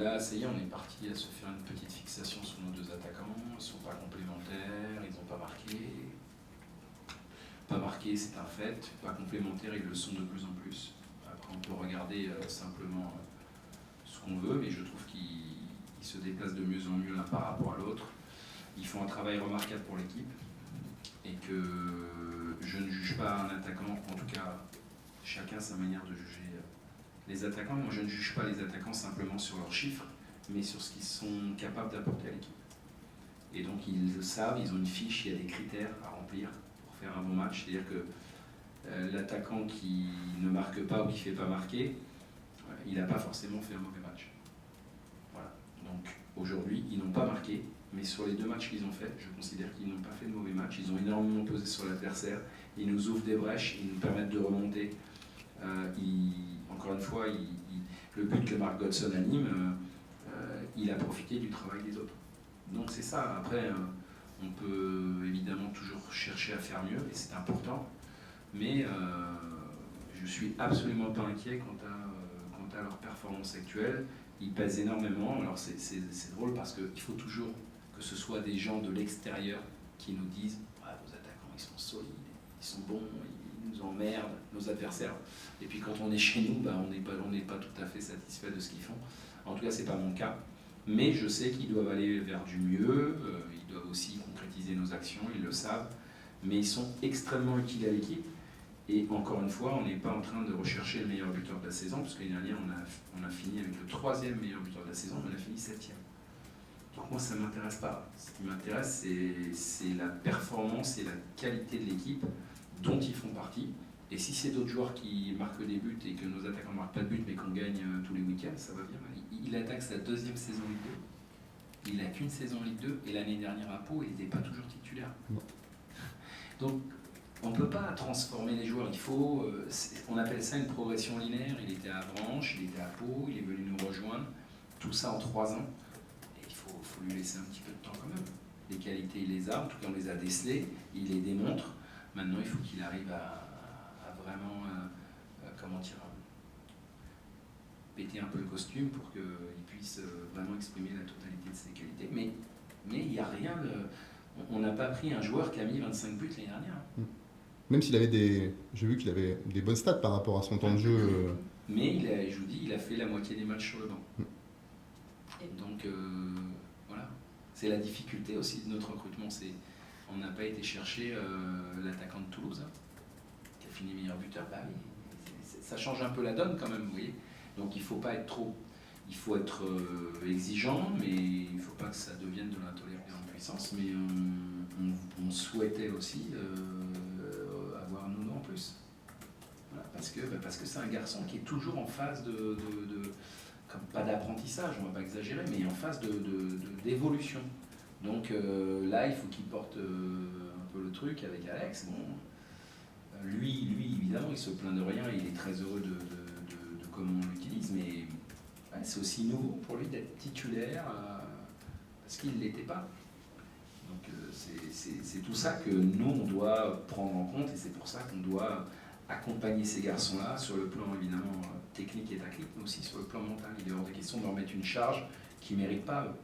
là, ça y est, on est parti à se faire une petite fixation sur nos deux attaquants. Ils ne sont pas complémentaires, ils n'ont pas marqué. Pas marqué, c'est un fait. Pas complémentaires, ils le sont de plus en plus. Après, on peut regarder simplement ce qu'on veut, mais je trouve qu'ils se déplacent de mieux en mieux l'un par rapport à l'autre. Ils font un travail remarquable pour l'équipe. Et que je ne juge pas un attaquant, en tout cas, chacun sa manière de juger les attaquants. Moi, je ne juge pas les attaquants simplement sur leurs chiffres, mais sur ce qu'ils sont capables d'apporter à l'équipe. Et donc, ils le savent, ils ont une fiche, il y a des critères à remplir pour faire un bon match. C'est-à-dire que l'attaquant qui ne marque pas ou qui ne fait pas marquer, il n'a pas forcément fait un mauvais match. Voilà. Donc, aujourd'hui, ils n'ont pas marqué, mais sur les 2 matchs qu'ils ont fait, je considère qu'ils n'ont pas fait de mauvais match. Ils ont énormément pesé sur l'adversaire, ils nous ouvrent des brèches, ils nous permettent de remonter. Encore une fois, le but que Mark Godson anime, il a profité du travail des autres. Donc c'est ça. Après, on peut évidemment toujours chercher à faire mieux, et c'est important, mais je suis absolument pas inquiet quant à leur performance actuelle. Ils pèsent énormément. Alors c'est drôle parce qu'il faut toujours que ce soit des gens de l'extérieur qui nous disent « Ah, vos attaquants, ils sont solides, ils sont bons, ils nous emmerdent, nos adversaires. » Et puis quand on est chez nous, on n'est pas tout à fait satisfait de ce qu'ils font. En tout cas, ce n'est pas mon cas. Mais je sais qu'ils doivent aller vers du mieux, ils doivent aussi concrétiser nos actions, ils le savent. Mais ils sont extrêmement utiles à l'équipe. Et encore une fois, on n'est pas en train de rechercher le meilleur buteur de la saison, parce que l'année dernière, on a fini avec le 3e meilleur buteur de la saison, mais on a fini 7e. Donc moi, ça ne m'intéresse pas. Ce qui m'intéresse, c'est la performance et la qualité de l'équipe dont ils font partie. Et si c'est d'autres joueurs qui marquent des buts et que nos attaquants ne marquent pas de buts mais qu'on gagne tous les week-ends, ça va bien. Il attaque sa 2e saison Ligue 2. Il n'a qu'une saison Ligue 2 et l'année dernière à Pau, il n'était pas toujours titulaire. Donc on ne peut pas transformer les joueurs. On appelle ça une progression linéaire. Il était à Branche, il était à Pau, il est venu nous rejoindre. Tout ça en 3 ans. Et il faut lui laisser un petit peu de temps quand même. Les qualités, il les a. En tout cas, on les a décelées. Il les démontre. Maintenant, il faut qu'il arrive à vraiment, péter un peu le costume pour qu'il puisse vraiment exprimer la totalité de ses qualités. Mais il n'y a rien on n'a pas pris un joueur qui a mis 25 buts l'année dernière. Même s'il avait j'ai vu qu'il avait des bonnes stats par rapport à son temps de jeu. Mais je vous dis, il a fait la moitié des matchs sur le banc. Donc voilà. C'est la difficulté aussi de notre recrutement. On n'a pas été chercher l'attaquant de Toulouse, qui a fini meilleur buteur. Ça change un peu la donne quand même, vous voyez. Donc il ne faut pas être trop. Il faut être exigeant, mais il ne faut pas que ça devienne de l'intolérance en puissance. Mais on souhaitait aussi avoir Nuno en plus. Voilà, parce que c'est un garçon qui est toujours en phase pas d'apprentissage, on ne va pas exagérer, mais en phase d'évolution. Donc là, il faut qu'il porte un peu le truc avec Alex. Bon, lui, évidemment, il se plaint de rien, il est très heureux de comment on l'utilise, mais c'est aussi nouveau pour lui d'être titulaire parce qu'il ne l'était pas. Donc c'est tout ça que nous, on doit prendre en compte, et c'est pour ça qu'on doit accompagner ces garçons-là sur le plan évidemment technique et tactique, mais aussi sur le plan mental. Il est hors de question de leur mettre une charge qu'ils ne méritent pas eux.